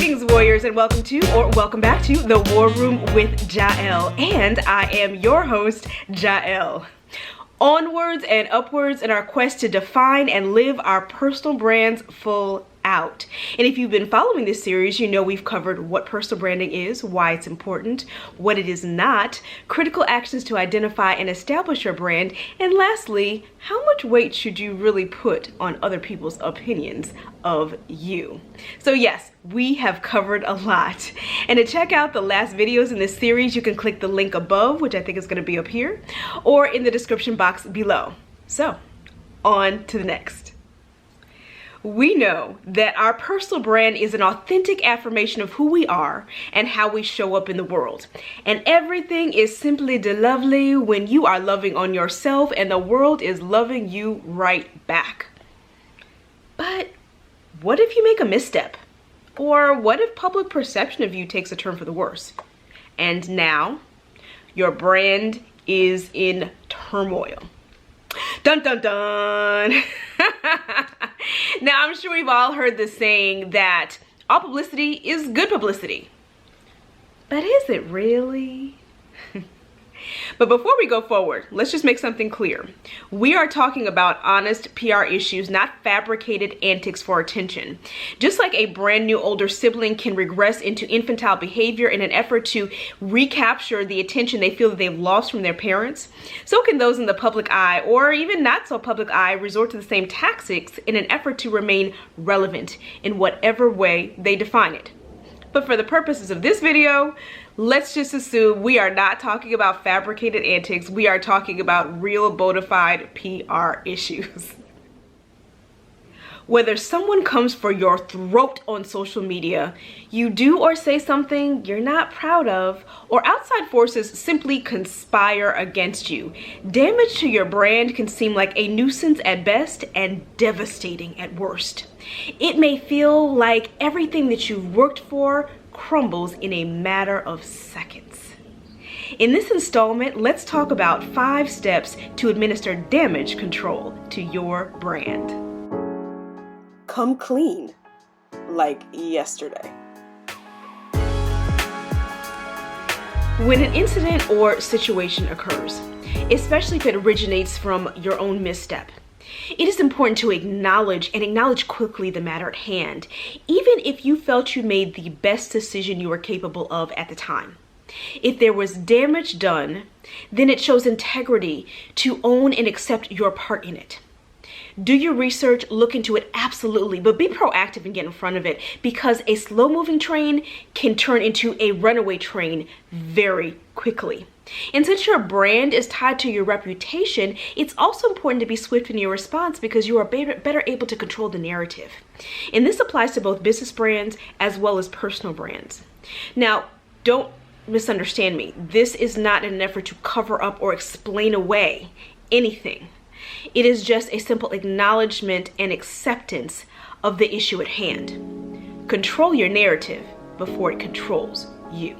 Greetings, warriors, and welcome back to the War Room with Jael. And I am your host, Jael. Onwards and upwards in our quest to define and live our personal brands full out. And if you've been following this series, you know we've covered what personal branding is, why it's important, what it is not, critical actions to identify and establish your brand, and lastly, how much weight should you really put on other people's opinions of you. So yes, we have covered a lot. And to check out the last videos in this series, you can click the link above, which I think is going to be up here, or in the description box below. So, on to the next. We know that our personal brand is an authentic affirmation of who we are and how we show up in the world. And everything is simply lovely when you are loving on yourself and the world is loving you right back. But what if you make a misstep? Or what if public perception of you takes a turn for the worse? And now your brand is in turmoil. Dun dun dun. Now, I'm sure we've all heard this saying that all publicity is good publicity. But is it really? But before we go forward, let's just make something clear. We are talking about honest PR issues, not fabricated antics for attention. Just like a brand new older sibling can regress into infantile behavior in an effort to recapture the attention they feel that they've lost from their parents, so can those in the public eye, or even not so public eye, resort to the same tactics in an effort to remain relevant in whatever way they define it. But for the purposes of this video, let's just assume we are not talking about fabricated antics. We are talking about real bona fide PR issues. Whether someone comes for your throat on social media, you do or say something you're not proud of, or outside forces simply conspire against you, damage to your brand can seem like a nuisance at best and devastating at worst. It may feel like everything that you've worked for crumbles in a matter of seconds. In this installment, let's talk about 5 steps to administer damage control to your brand. Come clean, like yesterday. When an incident or situation occurs, especially if it originates from your own misstep, it is important to acknowledge quickly the matter at hand, even if you felt you made the best decision you were capable of at the time. If there was damage done, then it shows integrity to own and accept your part in it. Do your research, look into it, absolutely, but be proactive and get in front of it, because a slow-moving train can turn into a runaway train very quickly. And since your brand is tied to your reputation, it's also important to be swift in your response because you are better able to control the narrative. And this applies to both business brands as well as personal brands. Now, don't misunderstand me. This is not an effort to cover up or explain away anything. It is just a simple acknowledgement and acceptance of the issue at hand. Control your narrative before it controls you.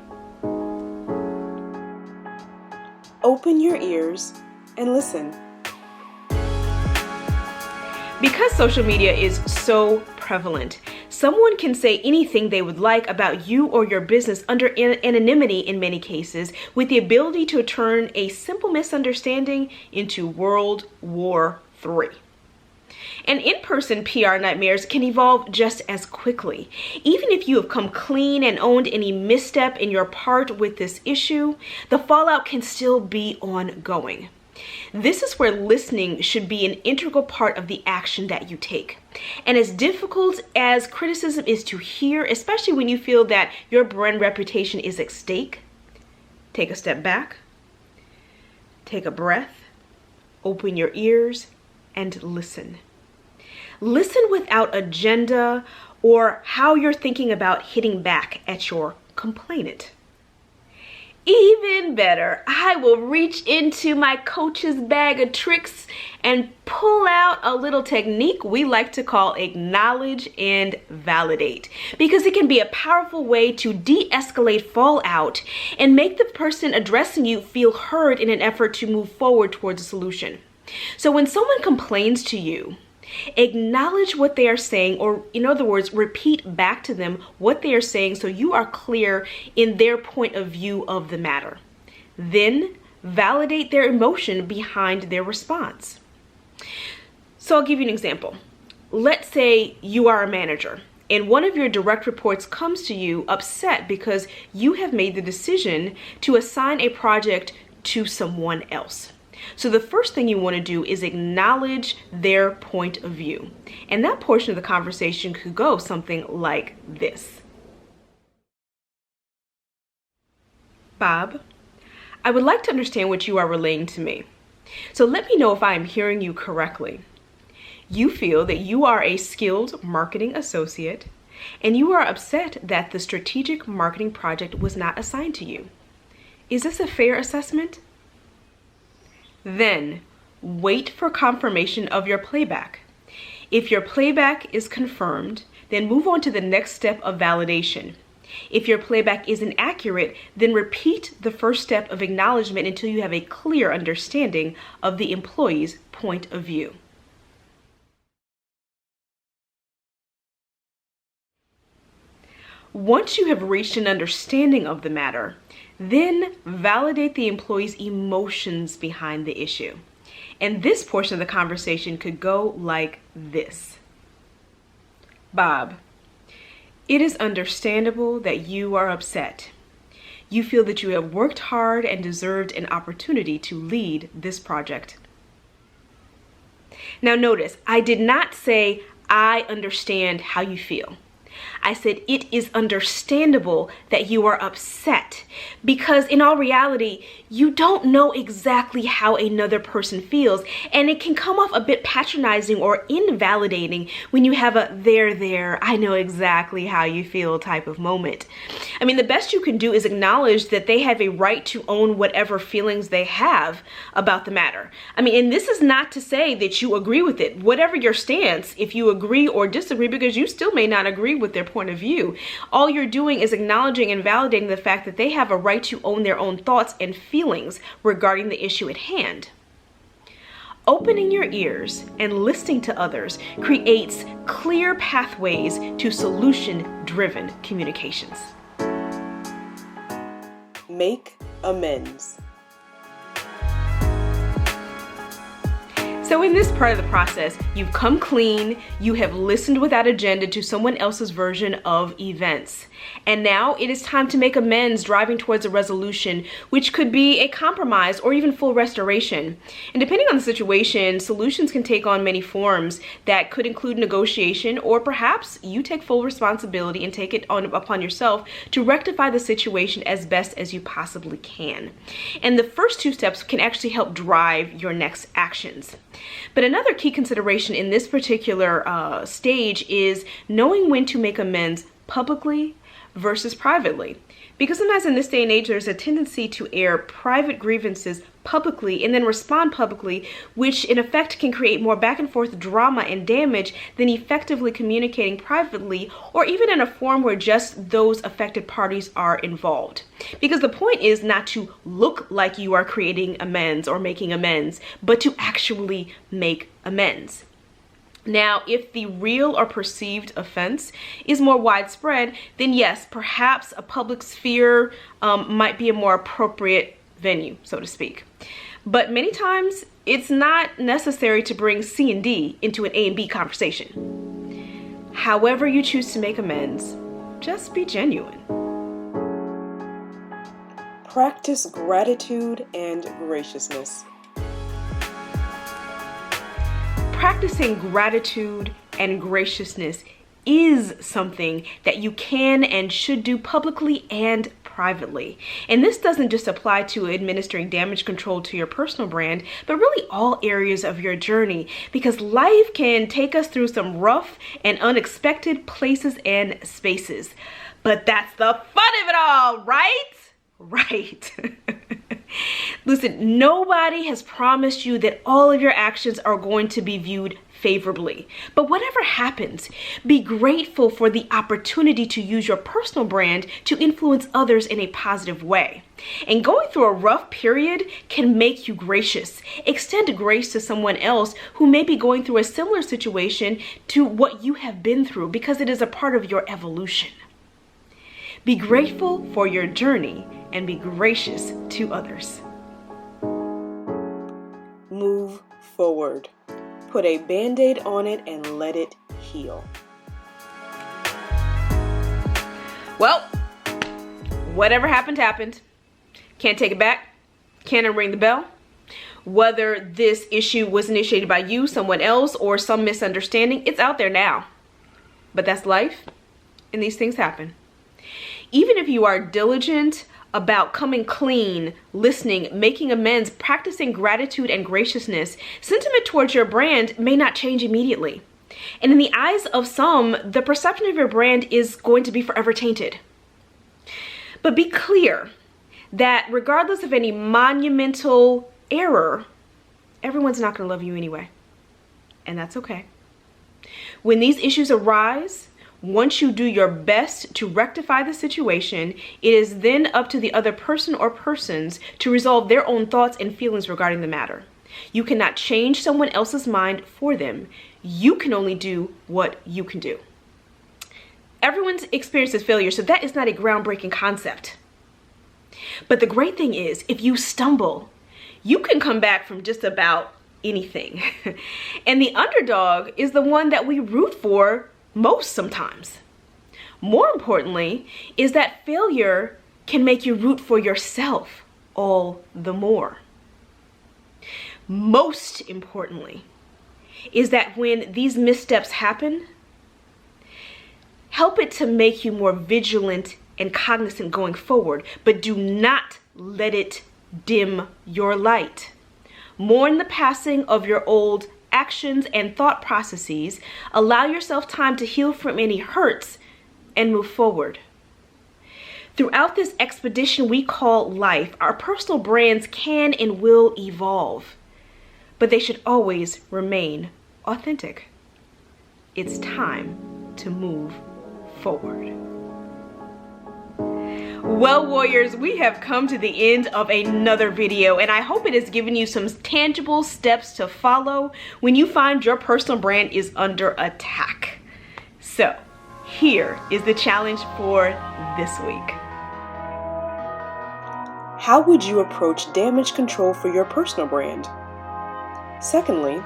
Open your ears and listen. Because social media is so prevalent, someone can say anything they would like about you or your business under anonymity in many cases, with the ability to turn a simple misunderstanding into World War III. And in-person PR nightmares can evolve just as quickly. Even if you have come clean and owned any misstep in your part with this issue, the fallout can still be ongoing. This is where listening should be an integral part of the action that you take. And as difficult as criticism is to hear, especially when you feel that your brand reputation is at stake, take a step back, take a breath, open your ears, and listen. Listen without agenda or how you're thinking about hitting back at your complainant. Even better, I will reach into my coach's bag of tricks and pull out a little technique we like to call acknowledge and validate, because it can be a powerful way to de-escalate fallout and make the person addressing you feel heard in an effort to move forward towards a solution. So when someone complains to you, Acknowledge what they are saying, or in other words, repeat back to them what they are saying so you are clear in their point of view of the matter. Then validate their emotion behind their response. So I'll give you an example. Let's say you are a manager and one of your direct reports comes to you upset because you have made the decision to assign a project to someone else. So the first thing you want to do is acknowledge their point of view. And that portion of the conversation could go something like this. Bob, I would like to understand what you are relaying to me. So let me know if I am hearing you correctly. You feel that you are a skilled marketing associate and you are upset that the strategic marketing project was not assigned to you. Is this a fair assessment? Then wait for confirmation of your playback. If your playback is confirmed, then move on to the next step of validation. If your playback is inaccurate, then repeat the first step of acknowledgement until you have a clear understanding of the employee's point of view. Once you have reached an understanding of the matter, then validate the employee's emotions behind the issue. And this portion of the conversation could go like this. Bob, it is understandable that you are upset. You feel that you have worked hard and deserved an opportunity to lead this project. Now notice, I did not say, I understand how you feel. I said it is understandable that you are upset because in all reality, you don't know exactly how another person feels, and it can come off a bit patronizing or invalidating when you have a there, I know exactly how you feel type of moment. I mean, the best you can do is acknowledge that they have a right to own whatever feelings they have about the matter. I mean, and this is not to say that you agree with it. Whatever your stance, if you agree or disagree, because you still may not agree with their point of view, all you're doing is acknowledging and validating the fact that they have a right to own their own thoughts and feelings regarding the issue at hand. Opening your ears and listening to others creates clear pathways to solution-driven communications. Make amends. So in this part of the process, you've come clean, you have listened without agenda to someone else's version of events. And now it is time to make amends, driving towards a resolution, which could be a compromise or even full restoration. And depending on the situation, solutions can take on many forms that could include negotiation, or perhaps you take full responsibility and take it upon yourself to rectify the situation as best as you possibly can. And the first two steps can actually help drive your next actions. But another key consideration in this particular stage is knowing when to make amends publicly versus privately. Because sometimes in this day and age, there's a tendency to air private grievances publicly and then respond publicly, which in effect can create more back and forth drama and damage than effectively communicating privately, or even in a form where just those affected parties are involved. Because the point is not to look like you are creating amends or making amends, but to actually make amends. Now, if the real or perceived offense is more widespread, then yes, perhaps a public sphere might be a more appropriate venue, so to speak. But many times, it's not necessary to bring C and D into an A and B conversation. However you choose to make amends, just be genuine. Practice gratitude and graciousness. Practicing gratitude and graciousness is something that you can and should do publicly and privately. And this doesn't just apply to administering damage control to your personal brand, but really all areas of your journey, because life can take us through some rough and unexpected places and spaces. But that's the fun of it all, right? Right. Listen, nobody has promised you that all of your actions are going to be viewed favorably. But whatever happens, be grateful for the opportunity to use your personal brand to influence others in a positive way. And going through a rough period can make you gracious. Extend grace to someone else who may be going through a similar situation to what you have been through, because it is a part of your evolution. Be grateful for your journey and be gracious to others. Move forward. Put a Band-Aid on it and let it heal. Well, whatever happened, happened. Can't take it back. Can't unring the bell. Whether this issue was initiated by you, someone else, or some misunderstanding, it's out there now. But that's life, and these things happen. Even if you are diligent about coming clean, listening, making amends, practicing gratitude and graciousness, sentiment towards your brand may not change immediately. And in the eyes of some, the perception of your brand is going to be forever tainted. But be clear that regardless of any monumental error, everyone's not going to love you anyway. And that's okay. When these issues arise, once you do your best to rectify the situation, it is then up to the other person or persons to resolve their own thoughts and feelings regarding the matter. You cannot change someone else's mind for them. You can only do what you can do. Everyone's experiences failure, so that is not a groundbreaking concept. But the great thing is, if you stumble, you can come back from just about anything. And the underdog is the one that we root for most sometimes. More importantly is that failure can make you root for yourself all the more. Most importantly is that when these missteps happen, help it to make you more vigilant and cognizant going forward, but do not let it dim your light. Mourn the passing of your old actions and thought processes. Allow yourself time to heal from any hurts and move forward. Throughout this expedition we call life, our personal brands can and will evolve, but they should always remain authentic. It's time to move forward. Well, warriors, we have come to the end of another video, and I hope it has given you some tangible steps to follow when you find your personal brand is under attack. So, here is the challenge for this week. How would you approach damage control for your personal brand? Secondly,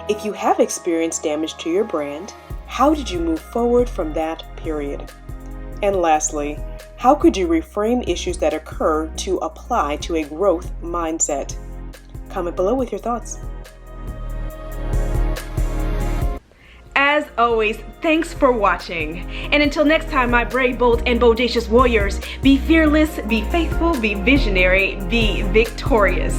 if you have experienced damage to your brand, how did you move forward from that period? And lastly, how could you reframe issues that occur to apply to a growth mindset? Comment below with your thoughts. As always, thanks for watching. And until next time, my brave, bold, and bodacious warriors, be fearless, be faithful, be visionary, be victorious.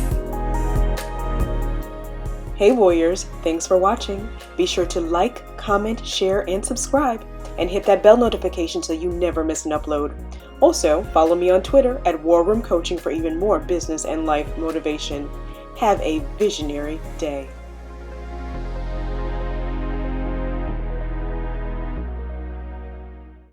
Hey warriors, thanks for watching. Be sure to like, comment, share, and subscribe. And hit that bell notification so you never miss an upload. Also, follow me on Twitter at War Room Coaching for even more business and life motivation. Have a visionary day.